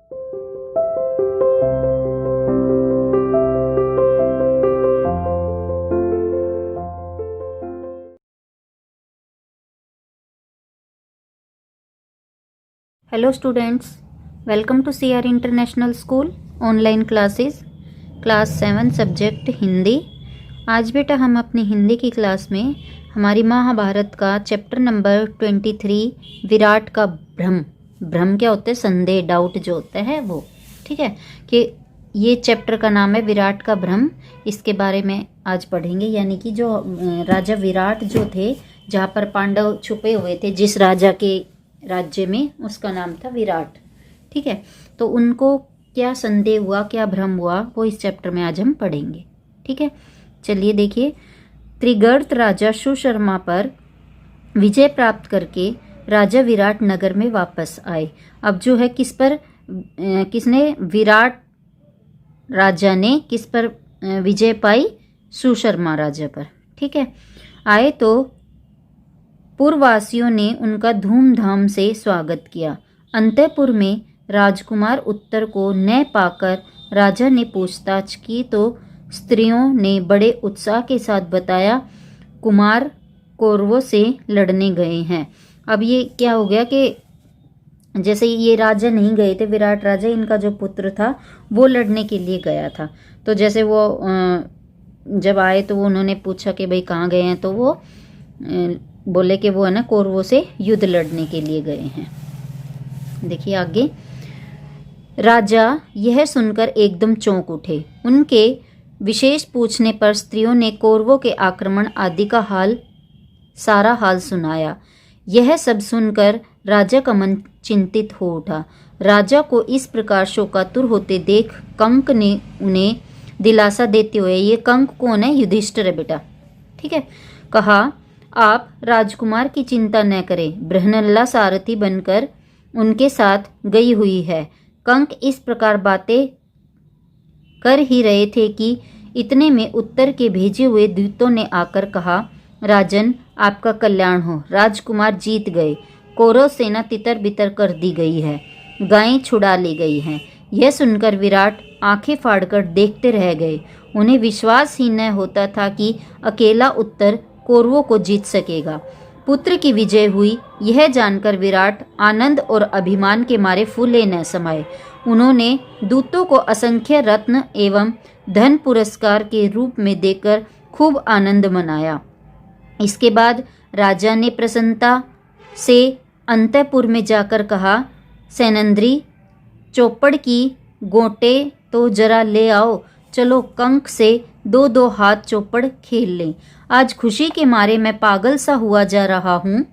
Hello students, welcome to CR international school online classes class 7 subject Hindi. आज बेटा हम अपनी हिंदी की क्लास में हमारी महाभारत का चैप्टर नंबर 23 विराट का भ्रम। भ्रम क्या होते हैं? संदेह, डाउट जो होता है वो। ठीक है कि ये चैप्टर का नाम है विराट का भ्रम। इसके बारे में आज पढ़ेंगे, यानी कि जो राजा विराट जो थे, जहाँ पर पांडव छुपे हुए थे, जिस राजा के राज्य में, उसका नाम था विराट। ठीक है, तो उनको क्या संदेह हुआ, क्या भ्रम हुआ, वो इस चैप्टर में आज हम पढ़ेंगे। ठीक है, चलिए देखिए। त्रिगर्त राजा सुशर्मा पर विजय प्राप्त करके राजा विराट नगर में वापस आए। अब जो है किसने? विराट राजा ने किस पर विजय पाई? सुशर्मा राजा पर। ठीक है, आए तो पुरवासियों ने उनका धूमधाम से स्वागत किया। अंतःपुर में राजकुमार उत्तर को न पाकर राजा ने पूछताछ की तो स्त्रियों ने बड़े उत्साह के साथ बताया, कुमार कौरवों से लड़ने गए हैं। अब ये क्या हो गया कि जैसे ये राजा नहीं गए थे, विराट राजा, इनका जो पुत्र था वो लड़ने के लिए गया था। तो जैसे वो जब आए तो उन्होंने पूछा कि भाई कहाँ गए हैं, तो वो बोले कि वो है ना कौरवों से युद्ध लड़ने के लिए गए हैं। देखिए आगे। राजा यह सुनकर एकदम चौंक उठे। उनके विशेष पूछने पर स्त्रियों ने कौरवों के आक्रमण आदि का सारा हाल सुनाया। यह सब सुनकर राजा का मन चिंतित हो उठा। राजा को इस प्रकार शोकातुर होते देख कंक ने उन्हें दिलासा देते हुए, ये कंक कौन है? युधिष्ठिर है बेटा। ठीक है, कहा, आप राजकुमार की चिंता न करें, बृहन्नला सारथी बनकर उनके साथ गई हुई है। कंक इस प्रकार बातें कर ही रहे थे कि इतने में उत्तर के भेजे हुए दूतों ने आकर कहा, राजन, आपका कल्याण हो, राजकुमार जीत गए, कौरव सेना तितर बितर कर दी गई है, गायें छुड़ा ली गई हैं। यह सुनकर विराट आंखें फाड़कर देखते रह गए। उन्हें विश्वास ही न होता था कि अकेला उत्तर कौरवों को जीत सकेगा। पुत्र की विजय हुई, यह जानकर विराट आनंद और अभिमान के मारे फूले न समाये। उन्होंने दूतों को असंख्य रत्न एवं धन पुरस्कार के रूप में देकर खूब आनंद मनाया। इसके बाद राजा ने प्रसन्नता से अंतःपुर में जाकर कहा, सैनंद्री, चौपड़ की गोटे तो जरा ले आओ, चलो कंक से 2-2 हाथ चौपड़ खेल लें। आज खुशी के मारे मैं पागल सा हुआ जा रहा हूँ।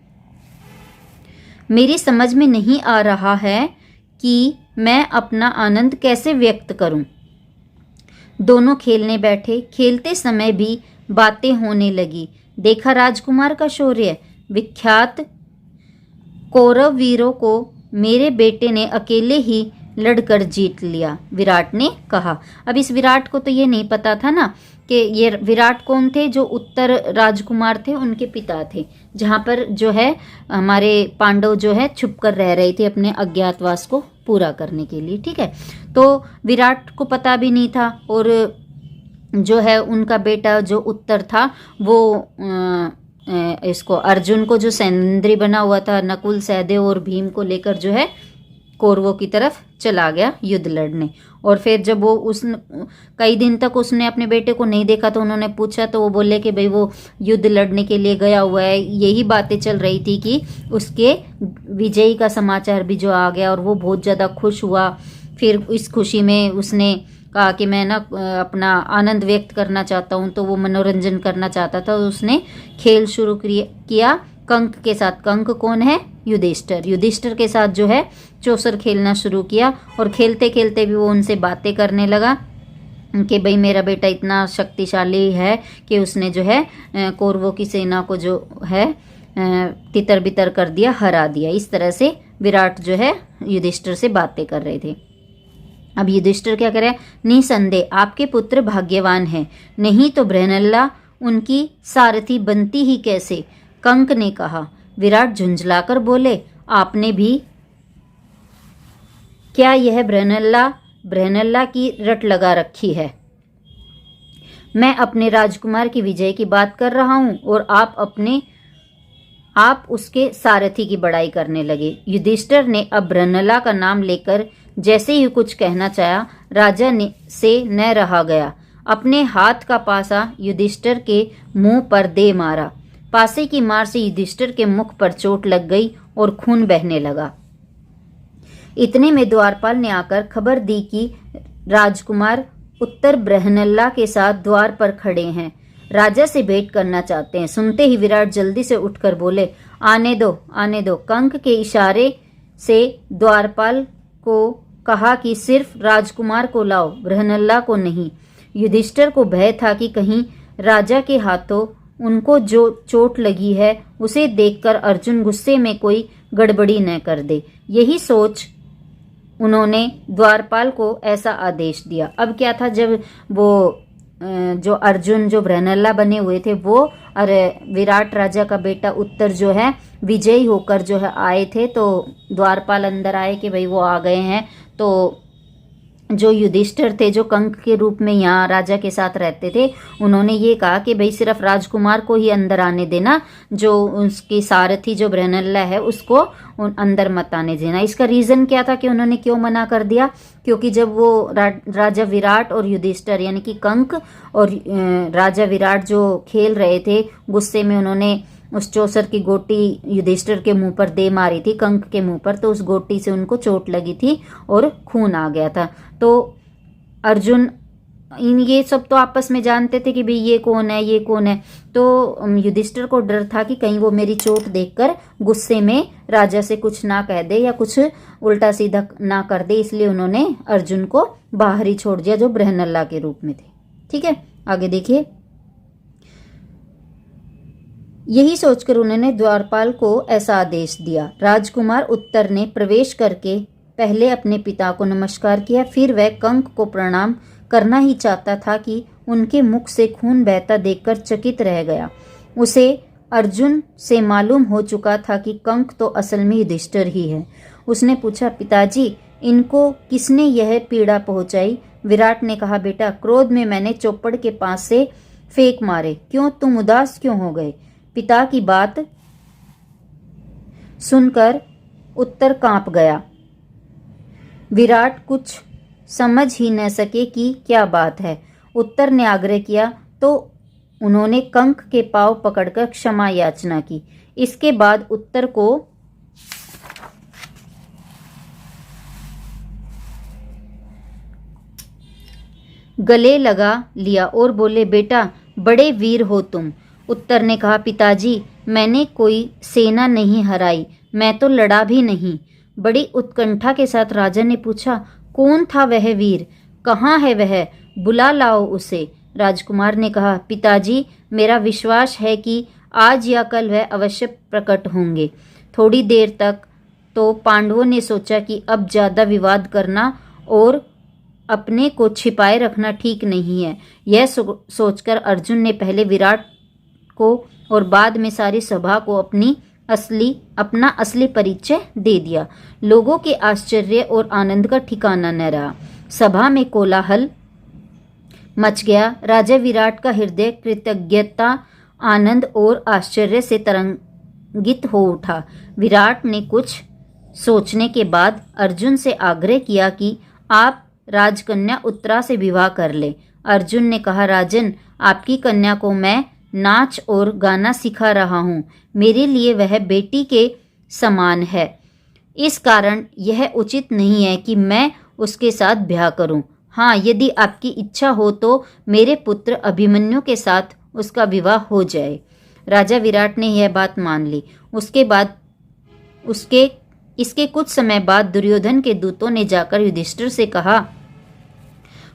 मेरी समझ में नहीं आ रहा है कि मैं अपना आनंद कैसे व्यक्त करूं। दोनों खेलने बैठे। खेलते समय भी बातें होने लगी। देखा राजकुमार का शौर्य, विख्यात कौरव वीरों को मेरे बेटे ने अकेले ही लड़कर जीत लिया, विराट ने कहा। अब इस विराट को तो ये नहीं पता था ना कि ये विराट कौन थे? जो उत्तर राजकुमार थे, उनके पिता थे, जहाँ पर जो है हमारे पांडव जो है छुप कर रह रहे थे अपने अज्ञातवास को पूरा करने के लिए। ठीक है, तो विराट को पता भी नहीं था, और जो है उनका बेटा जो उत्तर था वो इसको अर्जुन को, जो सैनिंद्री बना हुआ था, नकुल, सहदेव और भीम को लेकर जो है कौरवों की तरफ चला गया युद्ध लड़ने। और फिर जब वो कई दिन तक उसने अपने बेटे को नहीं देखा, तो उन्होंने पूछा, तो वो बोले कि भाई वो युद्ध लड़ने के लिए गया हुआ है। यही बातें चल रही थी कि उसके विजयी का समाचार भी जो आ गया, और वो बहुत ज़्यादा खुश हुआ। फिर इस खुशी में उसने कहा कि मैं ना अपना आनंद व्यक्त करना चाहता हूँ, तो वो मनोरंजन करना चाहता था। उसने खेल शुरू किया कंक के साथ। कंक कौन है? युधिष्ठिर। युधिष्ठिर के साथ जो है चौसर खेलना शुरू किया, और खेलते खेलते भी वो उनसे बातें करने लगा कि भाई मेरा बेटा इतना शक्तिशाली है कि उसने जो है कौरवों की सेना को जो है तितर बितर कर दिया, हरा दिया। इस तरह से विराट जो है युधिष्ठिर से बातें कर रहे थे। अब युधिष्ठिर क्या करे? निसंदेह आपके पुत्र भाग्यवान हैं, नहीं तो बृहन्नला उनकी सारथी बनती ही कैसे? कंक ने कहा। विराट झुंझलाकर बोले, आपने भी क्या यह बृहन्नला की रट लगा रखी है? मैं अपने राजकुमार की विजय की बात कर रहा हूं और आप उसके सारथी की बड़ाई करने लगे। युधिष्ठिर ने अब बृहन्नला का नाम लेकर जैसे ही कुछ कहना चाहा, राजा ने से न रहा गया। अपने हाथ का पासा युधिष्ठिर के मुंह पर दे मारा। पासे की मार से युधिष्ठिर के मुख पर चोट लग गई और खून बहने लगा। इतने में द्वारपाल ने आकर खबर दी कि राजकुमार उत्तर बृहन्नला के साथ द्वार पर खड़े हैं, राजा से भेंट करना चाहते हैं। सुनते ही विराट जल्दी से उठकर बोले, आने दो, आने दो। कंक के इशारे से द्वारपाल को कहा कि सिर्फ राजकुमार को लाओ, बृहन्नला को नहीं। युधिष्ठिर को भय था कि कहीं राजा के हाथों उनको जो चोट लगी है उसे देखकर अर्जुन गुस्से में कोई गड़बड़ी न कर दे। यही सोच उन्होंने द्वारपाल को ऐसा आदेश दिया। अब क्या था, जब वो जो अर्जुन जो बृहन्नला बने हुए थे वो विराट राजा का बेटा उत्तर जो है विजयी होकर जो है आए थे, तो द्वारपाल अंदर आए कि भाई वो आ गए हैं। तो जो युधिष्ठिर थे, जो कंक के रूप में यहाँ राजा के साथ रहते थे, उन्होंने ये कहा कि भाई सिर्फ राजकुमार को ही अंदर आने देना, जो उसकी सारथी जो बृहन्नला है उसको अंदर मत आने देना। इसका रीज़न क्या था कि उन्होंने क्यों मना कर दिया? क्योंकि जब वो राजा विराट और युधिष्ठिर यानी कि कंक और राजा विराट जो खेल रहे थे, गुस्से में उन्होंने उस चौसर की गोटी युधिष्ठिर के मुंह पर दे मारी थी, कंक के मुंह पर, तो उस गोटी से उनको चोट लगी थी और खून आ गया था। तो अर्जुन ये सब तो आपस में जानते थे कि भाई ये कौन है, ये कौन है। तो युधिष्ठिर को डर था कि कहीं वो मेरी चोट देखकर गुस्से में राजा से कुछ ना कह दे या कुछ उल्टा सीधा ना कर दे, इसलिए उन्होंने अर्जुन को बाहर ही छोड़ दिया जो बृहन्नला के रूप में थे। ठीक है, आगे देखिए। यही सोचकर उन्होंने द्वारपाल को ऐसा आदेश दिया। राजकुमार उत्तर ने प्रवेश करके पहले अपने पिता को नमस्कार किया, फिर वह कंक को प्रणाम करना ही चाहता था कि उनके मुख से खून बहता देखकर चकित रह गया। उसे अर्जुन से मालूम हो चुका था कि कंक तो असल में युधिष्ठिर ही है। उसने पूछा, पिताजी इनको किसने यह पीड़ा पहुंचाई? विराट ने कहा, बेटा क्रोध में मैंने चौपड़ के पास से फेंक मारे। क्यों, तुम उदास क्यों हो गए? पिता की बात सुनकर उत्तर कांप गया। विराट कुछ समझ ही न सके कि क्या बात है। उत्तर ने आग्रह किया तो उन्होंने कंक के पांव पकड़कर क्षमा याचना की। इसके बाद उत्तर को गले लगा लिया और बोले, बेटा बड़े वीर हो तुम। उत्तर ने कहा, पिताजी मैंने कोई सेना नहीं हराई, मैं तो लड़ा भी नहीं। बड़ी उत्कंठा के साथ राजा ने पूछा, कौन था वह वीर, कहाँ है वह, बुला लाओ उसे। राजकुमार ने कहा, पिताजी मेरा विश्वास है कि आज या कल वह अवश्य प्रकट होंगे। थोड़ी देर तक तो पांडवों ने सोचा कि अब ज़्यादा विवाद करना और अपने को छिपाए रखना ठीक नहीं है। यह सोचकर अर्जुन ने पहले विराट को और बाद में सारी सभा को अपना असली परिचय दे दिया। लोगों के आश्चर्य और आनंद का ठिकाना न रहा। सभा में कोलाहल मच गया। राजा विराट का हृदय कृतज्ञता, आनंद और आश्चर्य से तरंगित हो उठा। विराट ने कुछ सोचने के बाद अर्जुन से आग्रह किया कि आप राजकन्या उत्तरा से विवाह कर ले। अर्जुन ने कहा, राजन आपकी कन्या को मैं नाच और गाना सिखा रहा हूँ, मेरे लिए वह बेटी के समान है। इस कारण यह उचित नहीं है कि मैं उसके साथ ब्याह करूँ। हाँ, यदि आपकी इच्छा हो तो मेरे पुत्र अभिमन्यु के साथ उसका विवाह हो जाए। राजा विराट ने यह बात मान ली। इसके कुछ समय बाद दुर्योधन के दूतों ने जाकर युधिष्ठिर से कहा,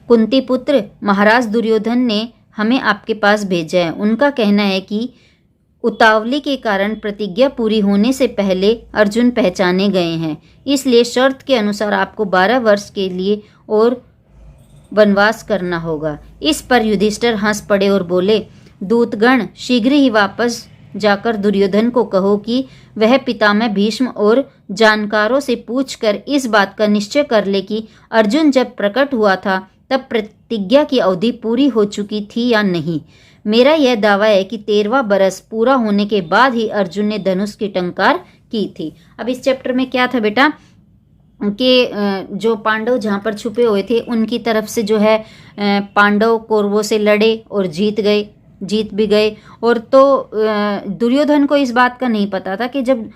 कुंती पुत्र महाराज दुर्योधन ने हमें आपके पास भेजा है। उनका कहना है कि उतावली के कारण प्रतिज्ञा पूरी होने से पहले अर्जुन पहचाने गए हैं, इसलिए शर्त के अनुसार आपको 12 वर्ष के लिए और वनवास करना होगा। इस पर युधिष्ठिर हंस पड़े और बोले, दूतगण शीघ्र ही वापस जाकर दुर्योधन को कहो कि वह पितामह भीष्म और जानकारों से पूछकर इस बात का निश्चय कर ले कि अर्जुन जब प्रकट हुआ था तब प्रतिज्ञा की अवधि पूरी हो चुकी थी या नहीं। मेरा यह दावा है कि 13वां बरस पूरा होने के बाद ही अर्जुन ने धनुष की टंकार की थी। अब इस चैप्टर में क्या था बेटा कि जो पांडव जहाँ पर छुपे हुए थे उनकी तरफ से जो है पांडव कौरवों से लड़े और जीत भी गए। और तो दुर्योधन को इस बात का नहीं पता था कि जब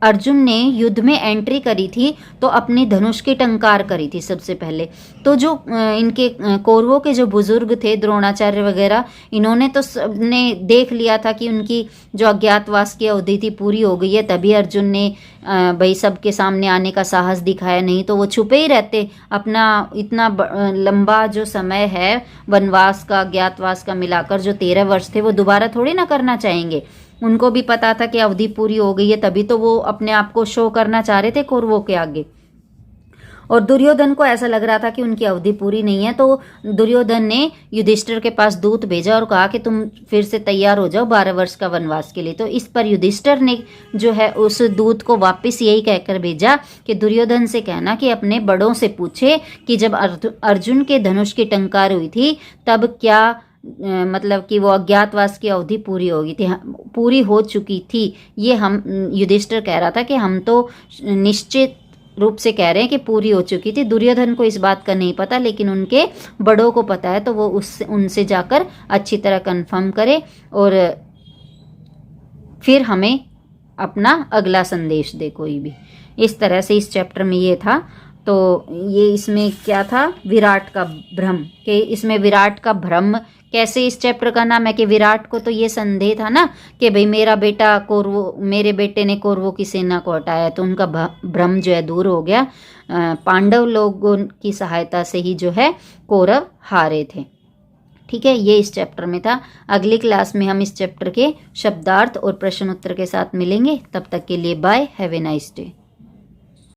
अर्जुन ने युद्ध में एंट्री करी थी तो अपनी धनुष की टंकार करी थी सबसे पहले। तो जो इनके कौरवों के जो बुजुर्ग थे द्रोणाचार्य वगैरह, इन्होंने तो सबने देख लिया था कि उनकी जो अज्ञातवास की अवधि थी पूरी हो गई है, तभी अर्जुन ने भाई सबके सामने आने का साहस दिखाया, नहीं तो वो छुपे ही रहते। अपना इतना लंबा जो समय है वनवास का अज्ञातवास का मिलाकर जो 13 वर्ष थे वो दोबारा थोड़ी ना करना चाहेंगे। उनको भी पता था कि अवधि पूरी हो गई है, तभी तो वो अपने आप को शो करना चाह रहे थे कौरवों के आगे। और दुर्योधन को ऐसा लग रहा था कि उनकी अवधि पूरी नहीं है, तो दुर्योधन ने युधिष्ठिर के पास दूत भेजा और कहा कि तुम फिर से तैयार हो जाओ 12 वर्ष का वनवास के लिए। तो इस पर युधिष्ठिर ने जो है उस दूत को वापस यही कहकर भेजा कि दुर्योधन से कहना कि अपने बड़ों से पूछे कि जब अर्जुन के धनुष की टंकार हुई थी तब क्या मतलब कि वो अज्ञातवास की अवधि पूरी होगी थी, पूरी हो चुकी थी। ये हम युधिष्ठिर कह रहा था कि हम तो निश्चित रूप से कह रहे हैं कि पूरी हो चुकी थी। दुर्योधन को इस बात का नहीं पता, लेकिन उनके बड़ों को पता है, तो वो उनसे जाकर अच्छी तरह कंफर्म करे और फिर हमें अपना अगला संदेश दे कोई भी। इस तरह से इस चैप्टर में ये था। तो ये इसमें क्या था, विराट का भ्रम, कि इसमें विराट का भ्रम कैसे इस चैप्टर का नाम है कि विराट को तो ये संदेह था ना कि भाई मेरे बेटे ने कौरवों की सेना को हटाया, तो उनका भ्रम जो है दूर हो गया। पांडव लोगों की सहायता से ही जो है कौरव हारे थे। ठीक है, ये इस चैप्टर में था। अगली क्लास में हम इस चैप्टर के शब्दार्थ और प्रश्न उत्तर के साथ मिलेंगे। तब तक के लिए bye, have a nice day.